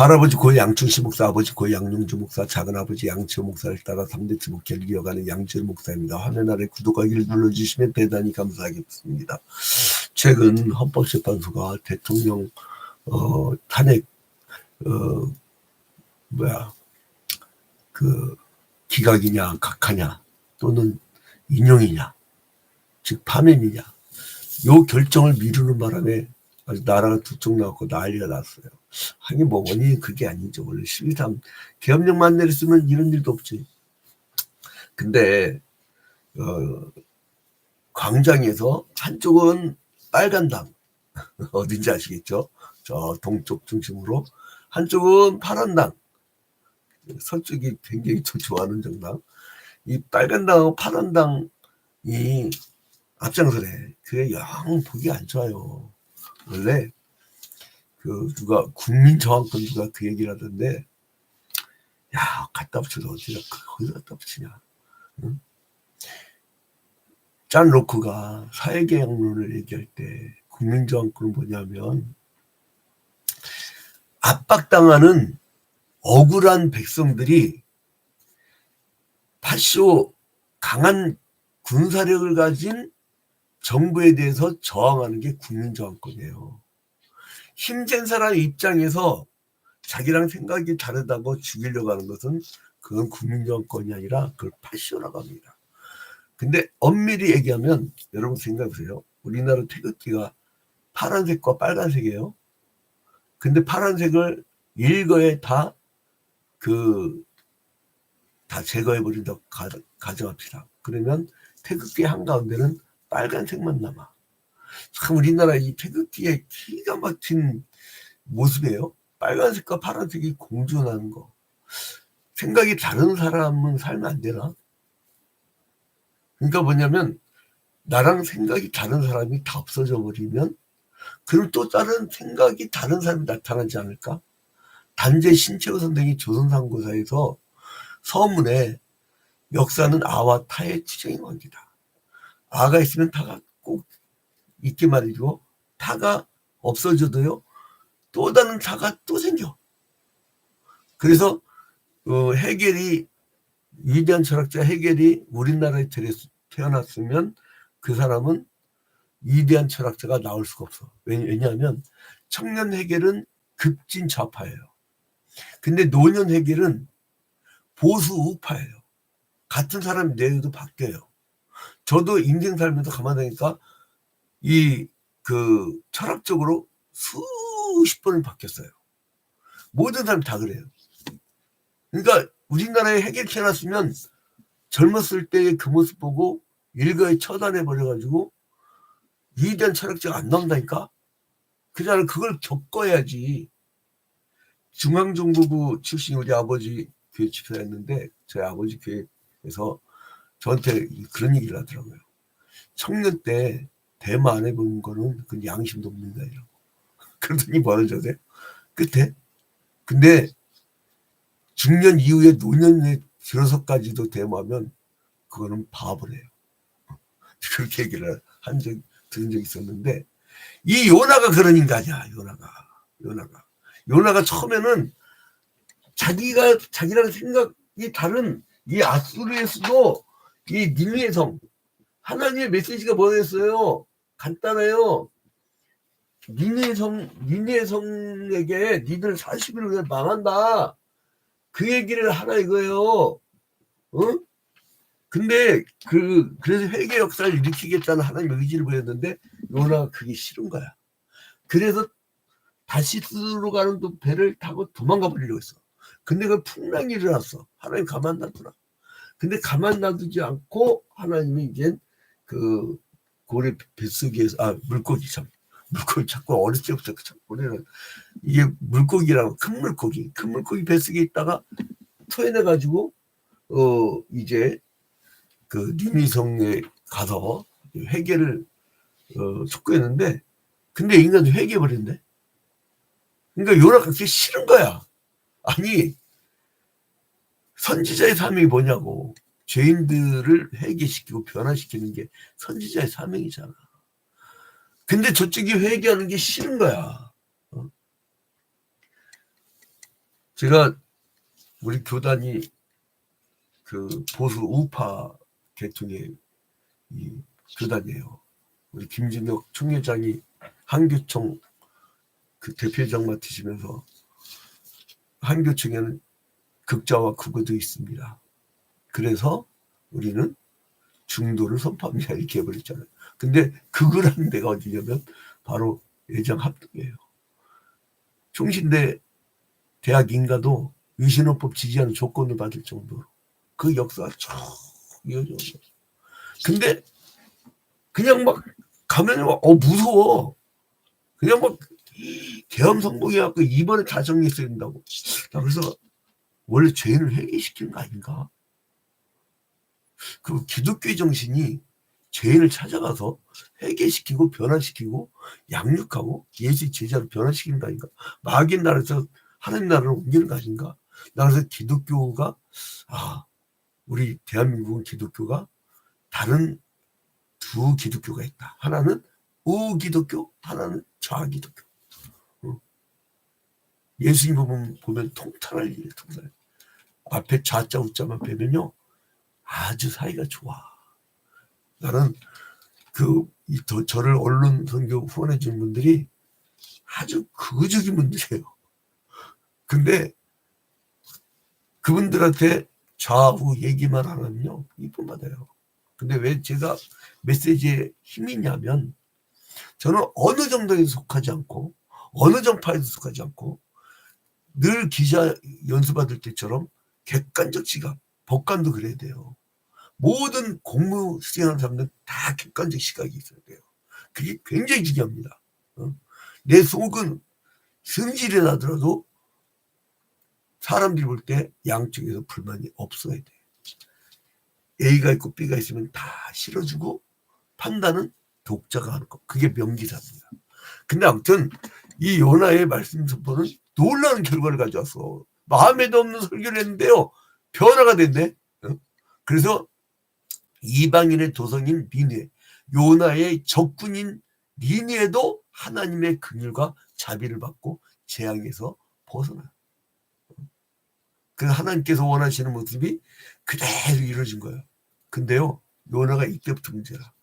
할아버지 고 양춘시 목사, 아버지 고 양용주 목사, 작은아버지 양치호 목사를 따라 3대 목회를 이어가는 양지열 목사입니다. 화면 아래 구독하기를 눌러주시면 대단히 감사하겠습니다. 최근 헌법재판소가 대통령 탄핵 기각이냐 각하냐 또는 인용이냐 즉 파면이냐 요 결정을 미루는 바람에 아주 나라가 두 쪽 나왔고 난리가 났어요. 하긴 뭐 원인이 그게 아니죠. 원래 12.3 계엄령만 내렸으면 이런 일도 없지. 근데 광장에서 한쪽은 빨간 당 어딘지 아시겠죠? 저 동쪽 중심으로 한쪽은 파란 당 서쪽이 굉장히 더 좋아하는 정당. 이 빨간 당하고 파란 당이 앞장서래. 그게 영 보기 안 좋아요. 원래 누가 국민저항권 누가 그 얘기를 하던데, 야 갖다 붙여서 어디다 거기다 갖다 붙이냐. 응? 짠 로크가 사회개혁론을 얘기할 때 국민저항권은 뭐냐면 압박당하는 억울한 백성들이 파쇼 강한 군사력을 가진 정부에 대해서 저항하는 게 국민저항권이에요. 힘센 사람 입장에서 자기랑 생각이 다르다고 죽이려고 하는 것은 그건 국민저항권이 아니라 그걸 파쇼라고 합니다. 근데 엄밀히 얘기하면 여러분 생각해보세요. 우리나라 태극기가 파란색과 빨간색이에요. 근데 파란색을 일거에 다 제거해버린다고 가정합시다. 그러면 태극기 한가운데는 빨간색만 남아. 참 우리나라 이 태극기의 기가 막힌 모습이에요. 빨간색과 파란색이 공존하는 거. 생각이 다른 사람은 살면 안 되나? 그러니까 뭐냐면 나랑 생각이 다른 사람이 다 없어져 버리면 그럼 또 다른 생각이 다른 사람이 나타나지 않을까? 단재 신채호 선생이 조선상고사에서 서문에 역사는 아와 타의 투쟁인 관계다. 아가 있으면 타가 꼭 있게 말이죠. 타가 없어져도요. 또 다른 타가 또 생겨. 그래서 해겔이 위대한 철학자 해겔이 우리나라에 태어났으면 그 사람은 위대한 철학자가 나올 수가 없어. 왜냐하면 청년 해겔은 급진 좌파예요. 근데 노년 해겔은 보수 우파예요. 같은 사람이 내려도 바뀌어요. 저도 인생 살면서 가만히 보니까 철학적으로 수십 번을 바뀌었어요. 모든 사람이 다 그래요. 그러니까 우리나라에 해겔 태어났으면 젊었을 때의 그 모습 보고 일거에 처단해 버려가지고 위대한 철학자가 안 나온다니까. 그냥 그걸 겪어야지. 중앙정보부 출신 우리 아버지 교회 집사였는데 저희 아버지 교회에서 저한테 그런 얘기를 하더라고요. 청년 때 대마 안 해본 거는 그건 양심도 없는 거예요. 그러더니 뭐하는 줄 아세요? 끝에. 근데 중년 이후에 노년에 들어서까지도 대마하면 그거는 바보래요. 그렇게 얘기를 들은 적이 있었는데 이 요나가 그런 인간이야. 요나가 처음에는 자기랑 생각이 다른 이 아수르에서도 이 니느웨 성 하나님의 메시지가 뭐였어요? 간단해요. 니느웨 성에게 니들 40일 후에 망한다. 그 얘기를 하라 이거예요. 응? 근데 그래서 회개 역사를 일으키겠다는 하나님의 의지를 보였는데 요나가 그게 싫은 거야. 그래서 다시스로 가는 배를 타고 도망가 버리려고 했어. 근데 그 풍랑이 일어났어. 하나님 가만 놔두라. 근데 가만 놔두지 않고 하나님이 이제 그 고래 뱃속에서 물고기 자꾸 어렸을 때부터 고래는 이게 물고기라고 큰 물고기 뱃속에 있다가 토해내 가지고 이제 그 니느웨성에 가서 회개를 촉구했는데 근데 인간이 회개해버렸네. 그러니까 요나가 그게 싫은 거야. 아니 선지자의 사명이 뭐냐고. 죄인들을 회개시키고 변화시키는 게 선지자의 사명이잖아. 근데 저쪽이 회개하는 게 싫은 거야. 제가 우리 교단이 그 보수 우파 계통의 이 교단이에요. 우리 김진혁 총회장이 한교총 그 대표장 맡으시면서 한교총에는 극자와 극우도 있습니다. 그래서 우리는 중도를 선포합니다. 이렇게 해버렸잖아요. 근데 극을 하는 데가 어디냐면 바로 애정합동이에요. 총신대 대학 인가도 위신호법 지지하는 조건을 받을 정도로 그 역사가 쭉 이어져. 근데 그냥 막 가면 막 무서워. 그냥 막 계엄 성공해갖고 이번에 다 정리했어야 된다고. 그래서 원래 죄인을 회개시키는 거 아닌가? 그 기독교의 정신이 죄인을 찾아가서 회개시키고 변화시키고 양육하고 예수의 제자로 변화시키는 거 아닌가? 마귀의 나라에서 하나님 나라를 옮기는 거 아닌가? 그래서 기독교가 우리 대한민국은 기독교가 다른 두 기독교가 있다. 하나는 우기독교, 하나는 좌기독교. 예수님 보면 통탄할 일이에요. 통탄. 앞에 좌자 우자만 빼면요 아주 사이가 좋아. 나는 저를 언론 선교 후원해 준 분들이 아주 극적인 분들이에요. 근데 그분들한테 좌우 얘기만 하면요 이쁨 받아요. 근데 왜 제가 메시지에 힘이 있냐면 저는 어느 정도에 속하지 않고 어느 정파에도 속하지 않고 늘 기자 연수받을 때처럼 객관적 시각, 법관도 그래야 돼요. 모든 공무 수행하는 사람들은 다 객관적 시각이 있어야 돼요. 그게 굉장히 중요합니다. 내 속은 승질이 나더라도 사람들이 볼 때 양쪽에서 불만이 없어야 돼. A가 있고 B가 있으면 다 실어주고 판단은 독자가 하는 거. 그게 명기사입니다. 근데 아무튼 이 요나의 말씀 선포는 놀라운 결과를 가져왔어. 마음에도 없는 설교를 했는데요. 변화가 됐네. 그래서 이방인의 도성인 니느웨, 요나의 적군인 니느웨도 하나님의 긍휼과 자비를 받고 재앙에서 벗어나요. 그래서 하나님께서 원하시는 모습이 그대로 이루어진 거예요. 근데요, 요나가 이때부터 문제라.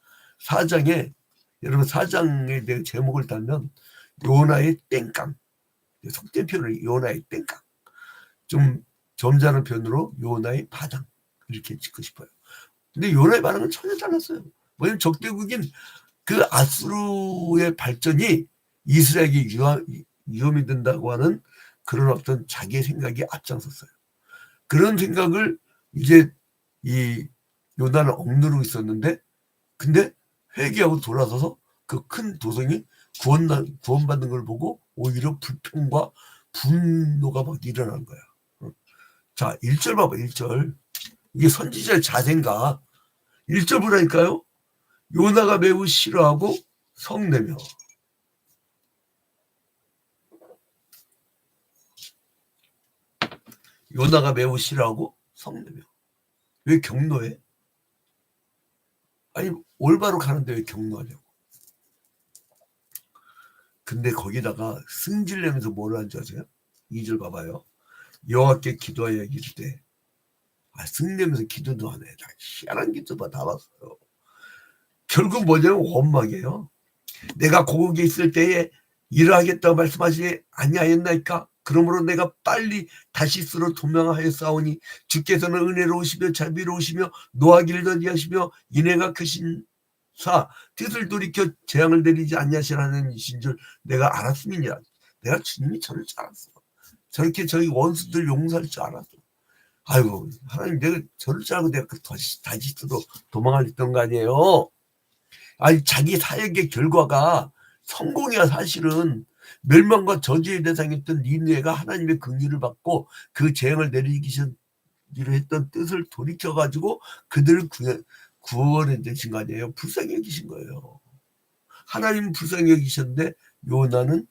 여러분 4장에 대한 제목을 달면 요나의 땡깡, 속된 표현을 요나의 땡깡, 좀 점잖은 표현으로 요나의 바당 이렇게 짓고 싶어요. 근데 요나의 반응은 전혀 달랐어요. 왜냐면 적대국인 그 아수르의 발전이 이스라엘에게 위험이 된다고 하는 그런 어떤 자기의 생각이 앞장섰어요. 그런 생각을 이제 이 요나는 억누르고 있었는데, 근데 회개하고 돌아서서 그 큰 도성이 구원받는 걸 보고 오히려 불평과 분노가 막 일어난 거야. 자, 1절 봐봐, 1절. 이게 선지자의 자세인가? 1절 보라니까요. 요나가 매우 싫어하고 성내며. 요나가 매우 싫어하고 성내며. 왜 경노해? 아니 올바로 가는데 왜 경노하냐고. 근데 거기다가 승질내면서 뭐를 하는지 아세요? 2절 봐봐요. 여호와께 기도하여 이르되, 승내면서 기도도 안 해. 희한한 기도만 다 봤어요. 결국 뭐냐면 원망이에요. 내가 고국에 있을 때에 일하겠다고 말씀하시지 아니하였나이까? 그러므로 내가 빨리 다시스로 도망하였사오니 주께서는 은혜로우시며 자비로우시며 노하기를 더디하시며 인애가 크신 사 뜻을 돌이켜 재앙을 내리지 아니하시라는 이신 줄 내가 알았음이니라. 내가 주님이 저를 잘 알았어. 저렇게 저희 원수들 용서할 줄 알았어. 아이고 하나님, 내가 저를 잘 알고 내가 다시스로 도망하였던 거 아니에요. 아니 자기 사역의 결과가 성공이야. 사실은 멸망과 저주의 대상이었던 니느웨가 하나님의 긍휼을 받고 그 재앙을 내리기로 했던 뜻을 돌이켜가지고 그들을 구원해 주신 거 아니에요. 불쌍히 여기신 거예요. 하나님은 불쌍히 여기셨는데 요나는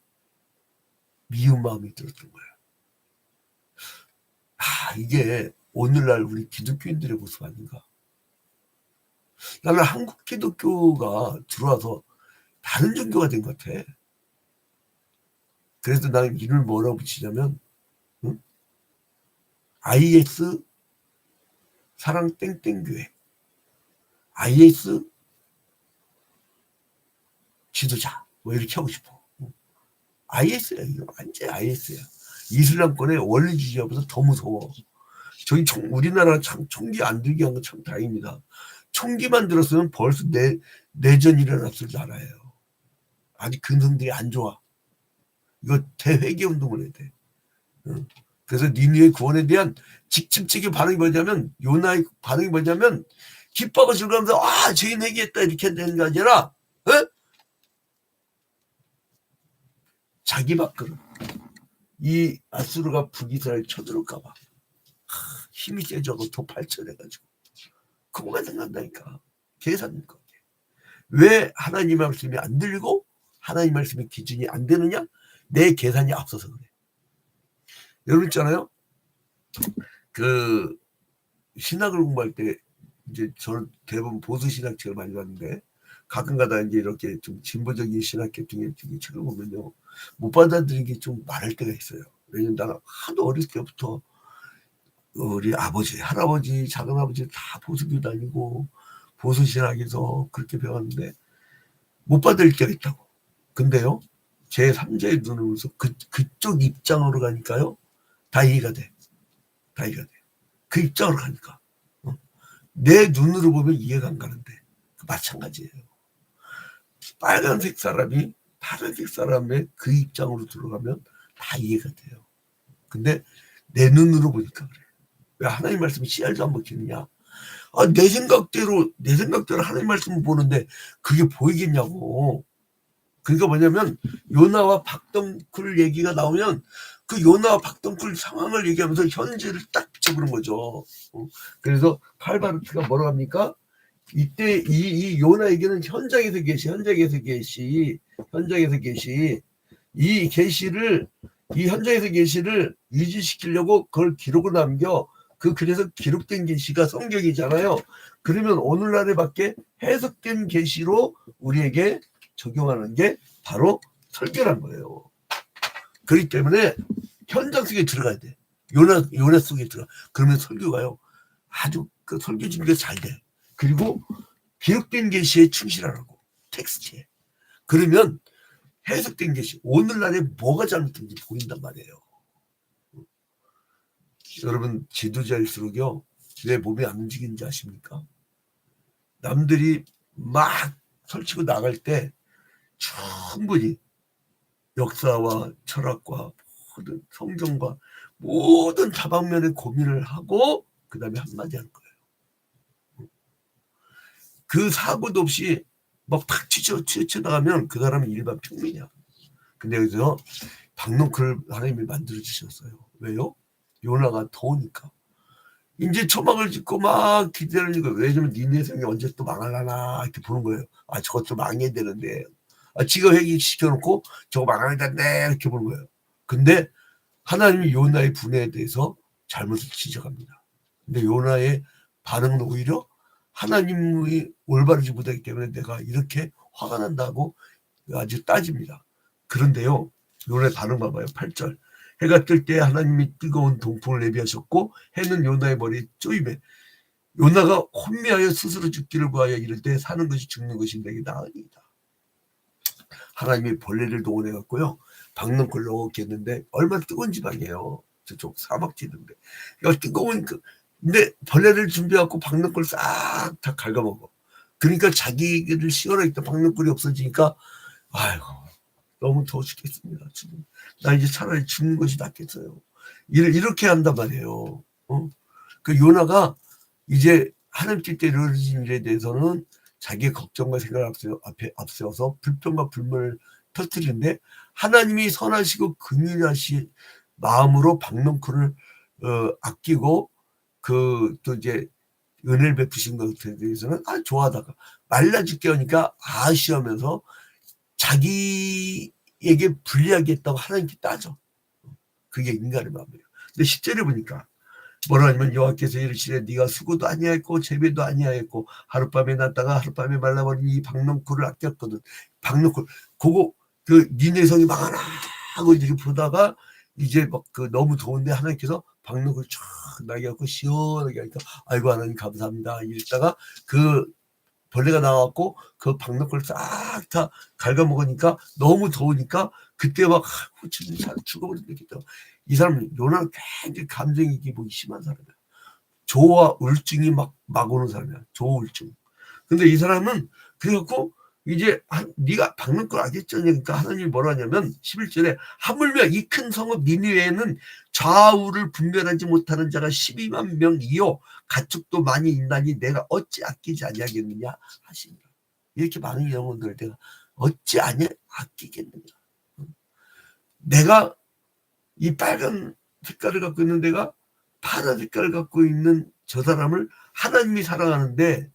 미운 마음이 들었던 거예요. 이게 오늘날 우리 기독교인들의 모습 아닌가. 나는 한국 기독교가 들어와서 다른 종교가 된 것 같아. 그래서 나는 이를 뭐라고 붙이냐면 IS 사랑 땡땡교회, IS 지도자 뭐 이렇게 하고 싶어. IS야. 이거 완전 IS야. 이슬람권의 원리주의자보다 더 무서워. 저희 우리나라 참 총기 안 들게 한 건 참 다행입니다. 총기만 들었으면 벌써 내전이 일어났을 나라예요. 아직 근성들이 안 좋아. 이거 대회개 운동을 해야 돼. 그래서 니느웨 구원에 대한 직접적인 반응이 뭐냐면, 요나의 반응이 뭐냐면 기뻐하고 즐거우면서 죄인 회개했다 이렇게 되는 게 아니라 자기 밖으로 이 아수르가 북이스라엘 쳐들어올까 봐 힘이 세져고 더 발전해가지고 그거만 생각한다니까. 계산인 거지. 왜 하나님 말씀이 안 들리고 하나님 말씀의 기준이 안 되느냐? 내 계산이 앞서서 그래. 여러분 있잖아요. 그 신학을 공부할 때 이제 저는 대부분 보수 신학책을 많이 봤는데 가끔가다 이제 이렇게 좀 진보적인 신학계 중에 책을 보면요, 못 받아들이기 좀 많을 때가 있어요. 왜냐면 나는 하도 어렸을 때부터 우리 아버지, 할아버지, 작은아버지 다 보수교 다니고 보수 신학에서 그렇게 배웠는데 못 받을 때가 있다고. 근데요, 제 3자의 눈으로서 그쪽 입장으로 가니까요, 다 이해가 돼. 다 이해가 돼. 그 입장으로 가니까. 내 눈으로 보면 이해가 안 가는데 마찬가지예요. 빨간색 사람이 파란색 사람의 그 입장으로 들어가면 다 이해가 돼요. 근데 내 눈으로 보니까 그래. 왜 하나님 말씀이 씨알도 안 먹히느냐? 내 생각대로 하나님 말씀을 보는데 그게 보이겠냐고. 그러니까 뭐냐면 요나와 박덩쿨 얘기가 나오면 그 요나와 박덩쿨 상황을 얘기하면서 현재를 딱 비춰보는 거죠. 그래서 칼바르트가 뭐라고 합니까? 이때 이 요나에게는 현장에서 계시 이 현장에서 계시를 유지시키려고 그걸 기록을 남겨. 그래서 기록된 계시가 성경이잖아요. 그러면 오늘날에 밖에 해석된 계시로 우리에게 적용하는 게 바로 설교란 거예요. 그렇기 때문에 현장 속에 들어가야 돼. 요나 속에 들어가. 그러면 설교가요, 아주 그 설교 준비가 잘 돼. 그리고 기록된 계시에 충실하라고, 텍스트에. 그러면 해석된 계시, 오늘날에 뭐가 잘못된지 보인단 말이에요. 여러분, 지도자일수록요, 왜 몸이 안 움직이는지 아십니까? 남들이 막 설치고 나갈 때 충분히 역사와 철학과 모든 성경과 모든 다방면의 고민을 하고 그 다음에 한마디 하는 거예요. 그 사고도 없이 막 탁 치쳐나가면 그 사람은 일반 평민이야. 근데 여기서 박농쿨을 하나님이 만들어주셨어요. 왜요? 요나가 더우니까. 이제 초막을 짓고 막 기다리는 거예요. 왜냐면 니네 성이 언제 또 망할라나 이렇게 보는 거예요. 저것도 망해야 되는데. 지가 회개시켜놓고 저거 망해야 된대 이렇게 보는 거예요. 근데 하나님이 요나의 분해에 대해서 잘못을 지적합니다. 근데 요나의 반응은 오히려 하나님이 올바르지 못하기 때문에 내가 이렇게 화가 난다고 아주 따집니다. 그런데요, 요나의 반응 봐봐요. 8절. 해가 뜰 때 하나님이 뜨거운 동풍을 내비하셨고 해는 요나의 머리에 쪼임해. 요나가 혼미하여 스스로 죽기를 구하여 이를 때 사는 것이 죽는 것이 내게 나으니이다. 하나님이 벌레를 동원해갖고요, 박능쿨 넣었겠는데 얼마나 뜨거운 지방이에요. 저쪽 사막지인데. 뜨거운 근데 벌레를 준비해갖고 박능쿨 싹 다 갉아먹어. 그러니까 자기를 시원하게 있던 박능쿨이 없어지니까 아이고 너무 더워 죽겠습니다. 지금 나 이제 차라리 죽는 것이 낫겠어요. 이렇게 한단 말이에요. 그 요나가 이제 하나님께 이루어진 일에 대해서는 자기의 걱정과 생각을 앞세워서 불평과 불만을 터뜨리는데 하나님이 선하시고 긍휼하신 마음으로 박농쿨을 아끼고 또 이제 은혜를 베푸신 것에 대해서는 좋아하다가 말라 죽게 하니까 아쉬워하면서 자기에게 불리하게 했다고 하나님께 따져. 그게 인간의 마음이에요. 근데 10절에 보니까 뭐라 하냐면 여호와께서 이르시되 네가 수고도 아니하였고 재배도 아니하였고 하룻밤에 났다가 하룻밤에 말라버린 이 박농쿨을 아꼈거든. 박농쿨 그거 니네 성이 망하나 하고 이렇게 보다가 이제 막 그 너무 더운데 하나님께서 박력을 쫙 나게 하고 시원하게 하니까 아이고 하나님 감사합니다 이랬다가 그 벌레가 나와갖고 그 박력을 싹 다 갉아먹으니까 너무 더우니까 그때 막 지금 죽어버리겠다. 이 사람은 요나는 굉장히 감정이 기복이 심한 사람이야. 조와 울증이 막 오는 사람이야. 조울증. 근데 이 사람은 그래갖고 이제 네가 박는 걸 알겠죠? 그러니까 하나님이 뭐라 하냐면 11절에 하물며 이 큰 성읍 니느웨에는 좌우를 분별하지 못하는 자가 12만 명이요 가축도 많이 있나니 내가 어찌 아끼지 아니하겠느냐 하시니라. 이렇게 많은 영혼들 내가 어찌 아끼겠느냐. 내가 이 빨간 색깔을 갖고 있는 내가 파란 색깔을 갖고 있는 저 사람을 하나님이 사랑하는데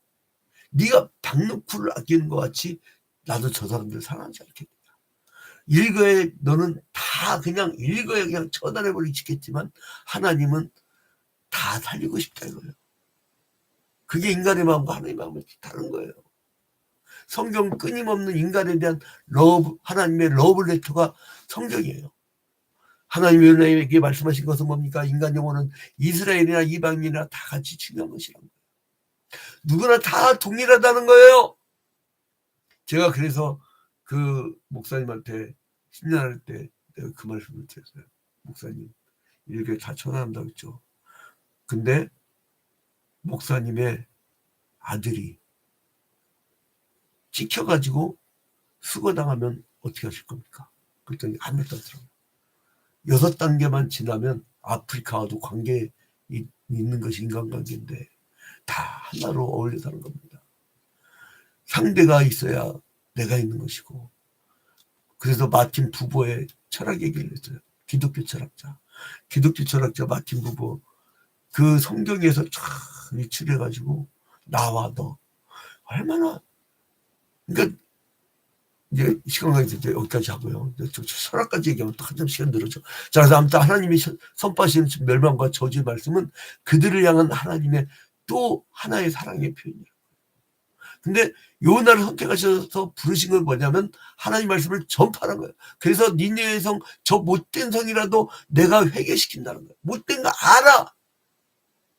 네가 박능쿨을 아끼는 것 같이 나도 저 사람들 사랑하지 않겠냐. 일거에 너는 다 그냥 일거에 그냥 처단해버리겠지만 하나님은 다 살리고 싶다 이거예요. 그게 인간의 마음과 하나님의 마음이 다른 거예요. 성경 끊임없는 인간에 대한 러브, 하나님의 러브레터가 성경이에요. 하나님이 요나에게 말씀하신 것은 뭡니까? 인간 영혼은 이스라엘이나 이방인이나 다 같이 중요한 것이란 거예요. 누구나 다 동일하다는 거예요. 제가 그래서 그 목사님한테 10년 할 때 내가 그 말씀을 드렸어요. 목사님 이렇게 다 전화한다고 했죠. 근데 목사님의 아들이 찍혀가지고 수거당하면 어떻게 하실 겁니까? 그랬더니 아무것도 안 들어요. 6단계만 지나면 아프리카와도 관계 있는 것이 인간관계인데 다 하나로 어울려 사는 겁니다. 상대가 있어야 내가 있는 것이고. 그래서 마틴 부보의 철학 얘기를 했어요. 기독교 철학자 마틴 부보. 그 성경에서 쫙 유출해가지고 나와 너 얼마나. 그러니까 이제 시간 관계에서 이제 여기까지 하고요. 철학까지 얘기하면 또 한참 시간 늘어져. 자, 그래서 아무튼 하나님이 선포하시는 멸망과 저주의 말씀은 그들을 향한 하나님의 또 하나의 사랑의 표현이에요. 근데 요나를 선택하셔서 부르신 건 뭐냐면 하나님 말씀을 전파하는 거예요. 그래서 니느웨 성, 저 못된 성이라도 내가 회개시킨다는 거예요. 못된 거 알아.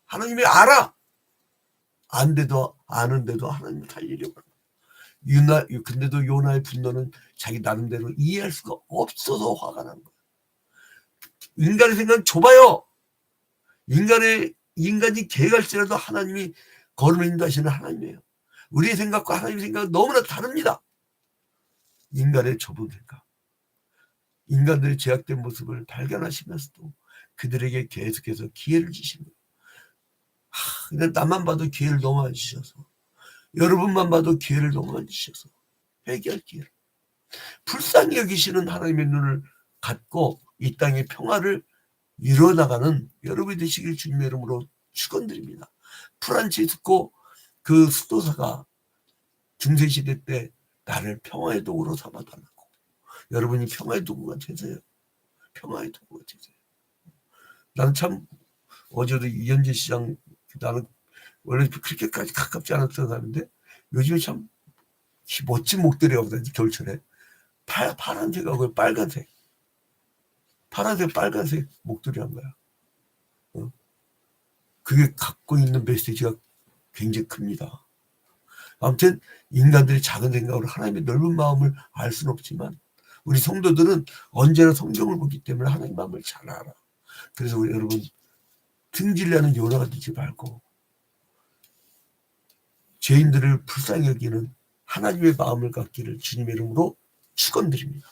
하나님이 알아. 안돼도 아는데도 하나님을 살리려고 하는 거예요. 근데도 요나의 분노는 자기 나름대로 이해할 수가 없어서 화가 난 거예요. 인간의 생각은 좁아요. 인간이 개갈지라도 하나님이 걸음을 인도하시는 하나님이에요. 우리의 생각과 하나님의 생각은 너무나 다릅니다. 인간의 좁은 생각. 인간들의 제약된 모습을 발견하시면서도 그들에게 계속해서 기회를 주시는 거예요. 근데 나만 봐도 기회를 너무 안 주셔서, 여러분만 봐도 기회를 너무 안 주셔서 회개할 기회를. 불쌍히 여기시는 하나님의 눈을 갖고 이 땅의 평화를 이뤄나가는 여러분이 되시길 주님의 이름으로 축원드립니다. 프란치스코 그 수도사가 중세시대 때 나를 평화의 도구로 삼아달라고. 여러분이 평화의 도구가 되세요. 평화의 도구가 되세요. 나는 참 어제도 이현재 시장, 나는 원래 그렇게까지 가깝지 않았던 사람인데 요즘에 참 멋진 목도리하거든요. 겨울철에 파란색하고 빨간색 빨간색 목도리 한 거야. 그게 갖고 있는 메시지가 굉장히 큽니다. 아무튼 인간들이 작은 생각으로 하나님의 넓은 마음을 알 수는 없지만 우리 성도들은 언제나 성경을 보기 때문에 하나님의 마음을 잘 알아. 그래서 우리 여러분 등질려는 요나가 되지 말고 죄인들을 불쌍히 여기는 하나님의 마음을 갖기를 주님의 이름으로 축원드립니다.